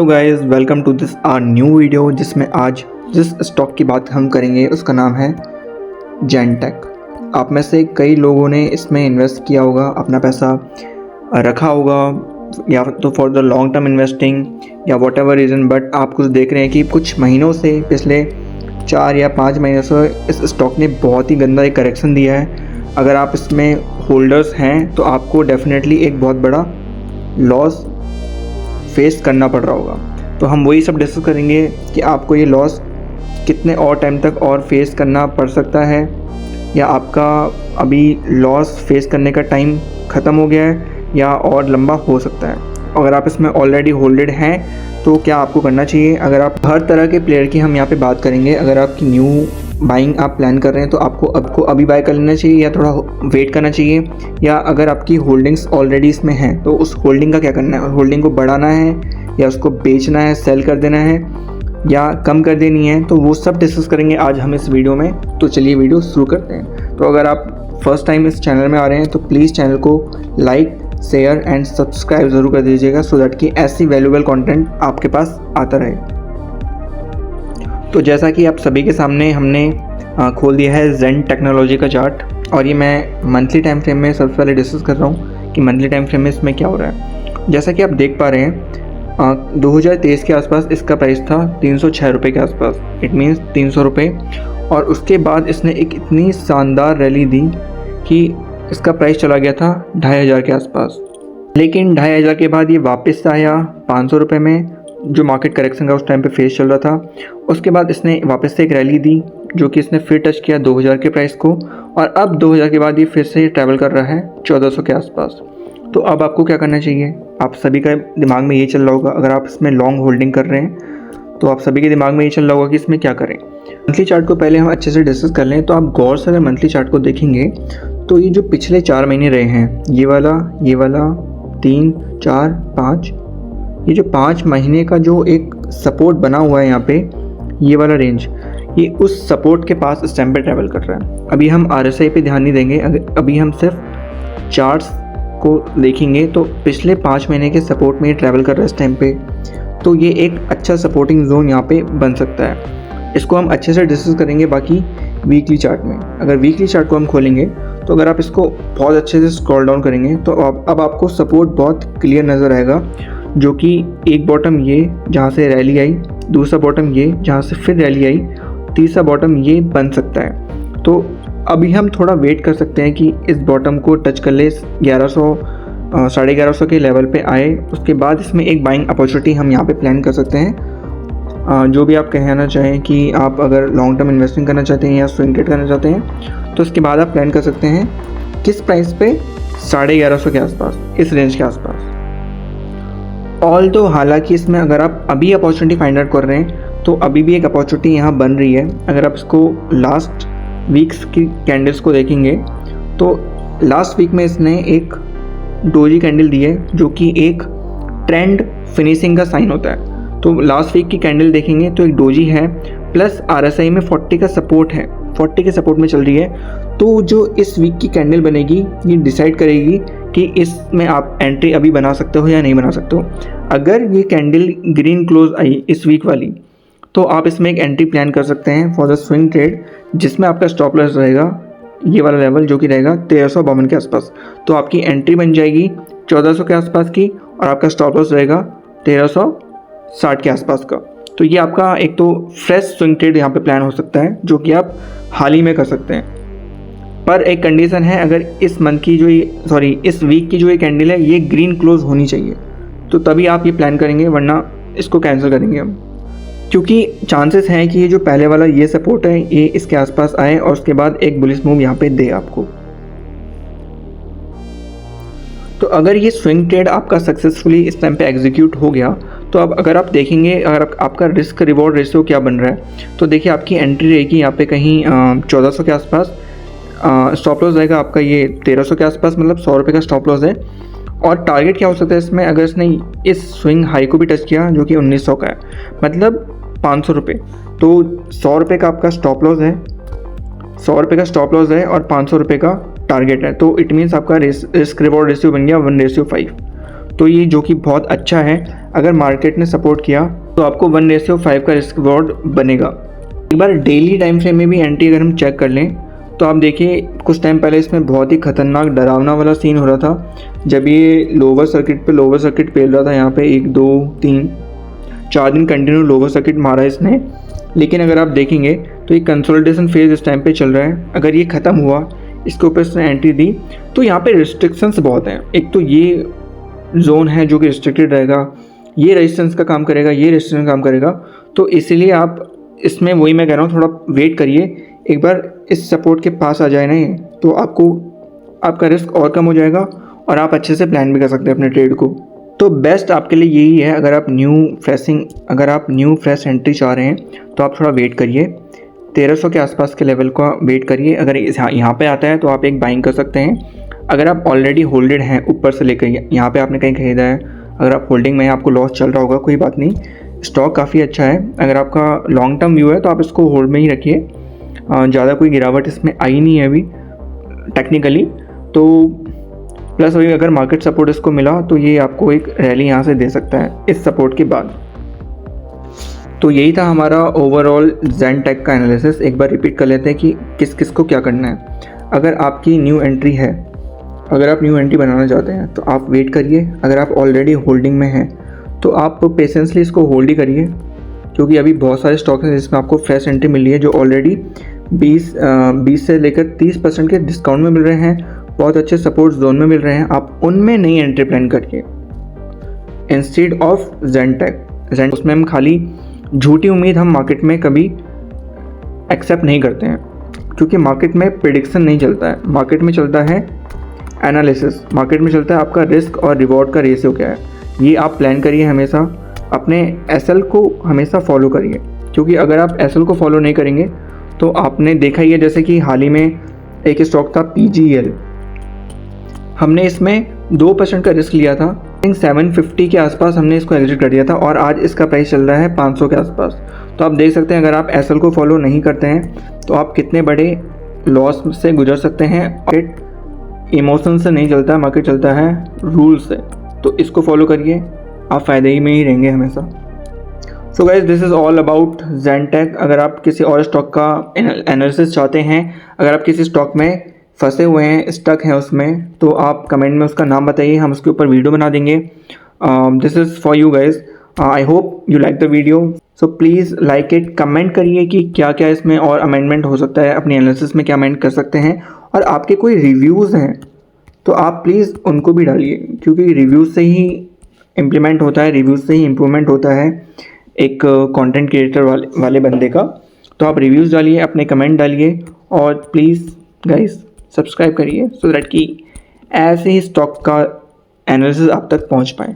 Hello guys, welcome to this our new video जिसमें आज जिस स्टॉक की बात हम करेंगे उसका नाम है जेनटेक। आप में से कई लोगों ने इसमें इन्वेस्ट किया होगा, अपना पैसा रखा होगा या तो for the long term investing या वॉट एवर रीज़न, बट आप कुछ देख रहे हैं कि कुछ महीनों से, पिछले 4 या 5 महीनों से इस स्टॉक ने बहुत ही गंदा एक करेक्शन दिया है। अगर आप इसमें होल्डर्स हैं तो आपको डेफिनेटली एक बहुत बड़ा लॉस फेस करना पड़ रहा होगा। तो हम वही सब डिस्कस करेंगे कि आपको ये लॉस कितने और टाइम तक और फेस करना पड़ सकता है, या आपका अभी लॉस फेस करने का टाइम ख़त्म हो गया है या और लंबा हो सकता है। अगर आप इसमें ऑलरेडी होल्डेड हैं तो क्या आपको करना चाहिए। अगर आप हर तरह के प्लेयर की हम यहाँ पे बात करेंगे। अगर आपकी न्यू बाइंग आप प्लान कर रहे हैं तो आपको अभी बाय कर लेना चाहिए या थोड़ा वेट करना चाहिए, या अगर आपकी होल्डिंग्स ऑलरेडी इसमें हैं तो उस होल्डिंग का क्या करना है, होल्डिंग को बढ़ाना है या उसको बेचना है, सेल कर देना है या कम कर देनी है, तो वो सब डिस्कस करेंगे आज हम इस वीडियो में। तो चलिए वीडियो शुरू करते हैं। तो अगर आप फर्स्ट टाइम इस चैनल में आ रहे हैं तो प्लीज़ चैनल को लाइक, शेयर एंड सब्सक्राइब ज़रूर कर दीजिएगा, सो दैट कि ऐसी वैल्यूएबल कंटेंट आपके पास आता रहे। तो जैसा कि आप सभी के सामने हमने खोल दिया है जेन टेक्नोलॉजी का चार्ट, और ये मैं मंथली टाइम फ्रेम में सबसे पहले डिस्कस कर रहा हूँ कि मंथली टाइम फ्रेम में इसमें क्या हो रहा है। जैसा कि आप देख पा रहे हैं 2023 के आसपास इसका प्राइस था 306 रुपये के आसपास, इट मीन्स 300 रुपये। और उसके बाद इसने एक इतनी शानदार रैली दी कि इसका प्राइस चला गया था 2500 के आसपास। लेकिन 2500 के बाद ये वापस आया 500 रुपये में, जो मार्केट करेक्शन का उस टाइम पे फेस चल रहा था। उसके बाद इसने वापस से एक रैली दी जो कि इसने फिर टच किया 2000 के प्राइस को, और अब 2000 के बाद ये फिर से ट्रैवल कर रहा है 1400 के आसपास। तो अब आपको क्या करना चाहिए, आप सभी का दिमाग में ये चल रहा होगा, अगर आप इसमें लॉन्ग होल्डिंग कर रहे हैं तो आप सभी के दिमाग में ये चल रहा होगा कि इसमें क्या करें। मंथली चार्ट को पहले हम अच्छे से डिस्कस कर लें। तो आप गौर से अगर मंथली चार्ट को देखेंगे तो ये जो पिछले 4 महीने रहे हैं, ये वाला 3, 4, 5, ये जो 5 महीने का जो एक सपोर्ट बना हुआ है यहाँ पे, ये वाला रेंज, ये उस सपोर्ट के पास इस टाइम पे ट्रैवल कर रहा है। अभी हम RSI पे ध्यान नहीं देंगे, अभी हम सिर्फ चार्ट्स को देखेंगे। तो पिछले 5 महीने के सपोर्ट में ये ट्रैवल कर रहा है इस टाइम पे, तो ये एक अच्छा सपोर्टिंग जोन यहाँ पे बन सकता है। इसको हम अच्छे से डिस्कस करेंगे बाकी वीकली चार्ट में। अगर वीकली चार्ट को हम खोलेंगे तो अगर आप इसको बहुत अच्छे से स्क्रॉल डाउन करेंगे तो अब आपको सपोर्ट बहुत क्लियर नज़र आएगा, जो कि एक बॉटम ये जहाँ से रैली आई, दूसरा बॉटम ये जहाँ से फिर रैली आई, तीसरा बॉटम ये बन सकता है। तो अभी हम थोड़ा वेट कर सकते हैं कि इस बॉटम को टच कर ले, 1100 1150 के लेवल पे आए। उसके बाद इसमें एक बाइंग अपॉर्चुनिटी हम यहाँ पे प्लान कर सकते हैं। जो भी आप कहना चाहें कि आप अगर लॉन्ग टर्म इन्वेस्टिंग करना चाहते हैं या स्विंग ट्रेड करना चाहते हैं तो उसके बाद आप प्लान कर सकते हैं किस प्राइस पे, 1150 के आसपास, इस रेंज के आसपास। हालांकि इसमें अगर आप अभी अपॉर्चुनिटी फाइंड आउट कर रहे हैं तो अभी भी एक अपॉर्चुनिटी यहाँ बन रही है। अगर आप इसको लास्ट वीक्स की कैंडल्स को देखेंगे तो लास्ट वीक में इसने एक डोजी कैंडल दी है जो कि एक ट्रेंड फिनिशिंग का साइन होता है। तो लास्ट वीक की कैंडल देखेंगे तो एक डोजी है, प्लस RSI में 40 का सपोर्ट है, 40 के सपोर्ट में चल रही है। तो जो इस वीक की कैंडल बनेगी ये डिसाइड करेगी कि इसमें आप एंट्री अभी बना सकते हो या नहीं बना सकते हो। अगर ये कैंडल ग्रीन क्लोज आई इस वीक वाली तो आप इसमें एक एंट्री प्लान कर सकते हैं फॉर द स्विंग ट्रेड, जिसमें आपका स्टॉप लॉस रहेगा ये वाला लेवल जो कि रहेगा 1352 के आसपास। तो आपकी एंट्री बन जाएगी 1400 के आसपास की और आपका स्टॉप लॉस रहेगा 1360 के आसपास का। तो ये आपका एक तो फ्रेश स्विंग ट्रेड यहाँ पे प्लान हो सकता है जो कि आप हाल ही में कर सकते हैं। पर एक कंडीशन है, अगर इस मंथ की इस वीक की जो ये कैंडल है ये ग्रीन क्लोज होनी चाहिए, तो तभी आप ये प्लान करेंगे, वरना इसको कैंसिल करेंगे हम। क्योंकि चांसेस हैं कि ये जो पहले वाला ये सपोर्ट है ये इसके आसपास आए और उसके बाद एक बुलिश मूव यहाँ पे दे आपको। तो अगर ये स्विंग ट्रेड आपका सक्सेसफुली इस टाइम पे एग्जीक्यूट हो गया तो अब अगर आप देखेंगे अगर आपका रिस्क रिवॉर्ड रेशियो क्या बन रहा है, तो देखिए आपकी एंट्री रहेगी यहाँ पे कहीं 1400 के आसपास, स्टॉप लॉस रहेगा आपका ये 1300 के आसपास, मतलब 100 रुपये का स्टॉप लॉस है। और टारगेट क्या हो सकता है इसमें, अगर इसने इस स्विंग हाई को भी टच किया जो कि 1900 का है, मतलब 500 रुपये, तो 100 रुपये का आपका स्टॉप लॉस है, 100 रुपये का स्टॉप लॉस है और 500 रुपये का टारगेट है। तो इट मीन्स आपका रिस्क रिवॉर्ड रेशियो बन गया 1:5। तो ये जो कि बहुत अच्छा है। अगर मार्केट ने सपोर्ट किया तो आपको 1:5 का रिस्क रिवॉर्ड बनेगा। एक बार डेली टाइम फ्रेम में भी एंट्री अगर हम चेक कर लें तो आप देखिए कुछ टाइम पहले इसमें बहुत ही खतरनाक डरावना वाला सीन हो रहा था, जब ये लोअर सर्किट पेल रहा था। यहाँ पे 1 2 3 4 दिन कंटिन्यू लोअर सर्किट मारा इसने, लेकिन अगर आप देखेंगे तो ये कंसोलिडेशन फेज इस टाइम पे चल रहा है। अगर ये ख़त्म हुआ, इसके ऊपर इसने एंट्री दी, तो यहाँ पे रिस्ट्रिक्शंस बहुत हैं। एक तो ये जोन है जो कि रिस्ट्रिक्टेड रहेगा, ये रेजिस्टेंस का काम करेगा, ये रेजिस्टेंस काम करेगा। तो इसीलिए आप इसमें, वही मैं कह रहा हूँ, थोड़ा वेट करिए। एक बार इस सपोर्ट के पास आ जाए ना ये, तो आपका रिस्क और कम हो जाएगा और आप अच्छे से प्लान भी कर सकते हैं अपने ट्रेड को। तो बेस्ट आपके लिए यही है, अगर आप न्यू फ्रेश एंट्री चाह रहे हैं तो आप थोड़ा वेट करिए, 1300 के आसपास के लेवल का वेट करिए। अगर यहाँ पे आता है तो आप एक बाइंग कर सकते हैं। अगर आप ऑलरेडी होल्डेड हैं ऊपर से लेकर यहाँ पे आपने कहीं खरीदा है, अगर आप होल्डिंग में आपको लॉस चल रहा होगा, कोई बात नहीं, स्टॉक काफ़ी अच्छा है। अगर आपका लॉन्ग टर्म व्यू है तो आप इसको होल्ड में ही रखिए। ज़्यादा कोई गिरावट इसमें आई नहीं है अभी टेक्निकली, तो प्लस अभी अगर मार्केट सपोर्ट इसको मिला तो ये आपको एक रैली यहाँ से दे सकता है इस सपोर्ट के बाद। तो यही था हमारा ओवरऑल ज़ेनटेक का एनालिसिस। एक बार रिपीट कर लेते हैं कि किस किस को क्या करना है। अगर आपकी न्यू एंट्री है, अगर आप न्यू एंट्री बनाना चाहते हैं तो आप वेट करिए। अगर आप ऑलरेडी होल्डिंग में हैं तो आप पेशेंसली इसको होल्ड ही करिए, क्योंकि अभी बहुत सारे स्टॉक हैं जिसमें आपको फ्रेश एंट्री मिल रही है, जो ऑलरेडी 20 से लेकर 30% के डिस्काउंट में मिल रहे हैं, बहुत अच्छे सपोर्ट जोन में मिल रहे हैं। आप उनमें नई एंट्री प्लान करिए इंस्टेड ऑफ ज़ेनटेक। उसमें हम खाली झूठी उम्मीद हम मार्केट में कभी एक्सेप्ट नहीं करते हैं, क्योंकि मार्केट में प्रेडिक्शन नहीं चलता है, मार्केट में चलता है एनालिसिस। मार्केट में चलता है आपका रिस्क और रिवॉर्ड का रेशियो क्या है, ये आप प्लान करिए। हमेशा अपने एसएल को हमेशा फॉलो करिए, क्योंकि अगर आप एसएल को फॉलो नहीं करेंगे तो आपने देखा ही है, जैसे कि हाल ही में एक स्टॉक था PGL, हमने इसमें 2% का रिस्क लिया था, 750 के आसपास हमने इसको एग्जिट कर दिया था और आज इसका प्राइस चल रहा है 500 के आसपास। तो आप देख सकते हैं अगर आप एसएल को फॉलो नहीं करते हैं तो आप कितने बड़े लॉस से गुजर सकते हैं। मार्केट इमोशन से नहीं चलता, मार्केट चलता है रूल से। तो इसको फॉलो करिए, आप फ़ायदे ही में ही रहेंगे हमेशा। So guys, this is all about Zentech. अगर आप किसी और स्टॉक का एनालिसिस चाहते हैं, अगर आप किसी स्टॉक में फंसे हुए हैं, स्टक हैं उसमें, तो आप कमेंट में उसका नाम बताइए, हम उसके ऊपर वीडियो बना देंगे। This is for you guys. I hope you like the video, so please like it. Comment करिए कि क्या क्या इसमें और अमेंडमेंट हो सकता है, अपनी एनालिसिस में क्या अमेंड कर सकते हैं, और आपके कोई रिव्यूज़ हैं तो आप प्लीज़ उनको भी डालिए, क्योंकि रिव्यूज़ से ही इम्प्लीमेंट होता है, रिव्यूज़ से ही इम्प्रूवमेंट होता है एक कंटेंट क्रिएटर वाले बंदे का। तो आप रिव्यूज़ डालिए, अपने कमेंट डालिए, और प्लीज़ गाइस सब्सक्राइब करिए, सो दैट कि ऐसे ही स्टॉक का एनालिसिस आप तक पहुंच पाए।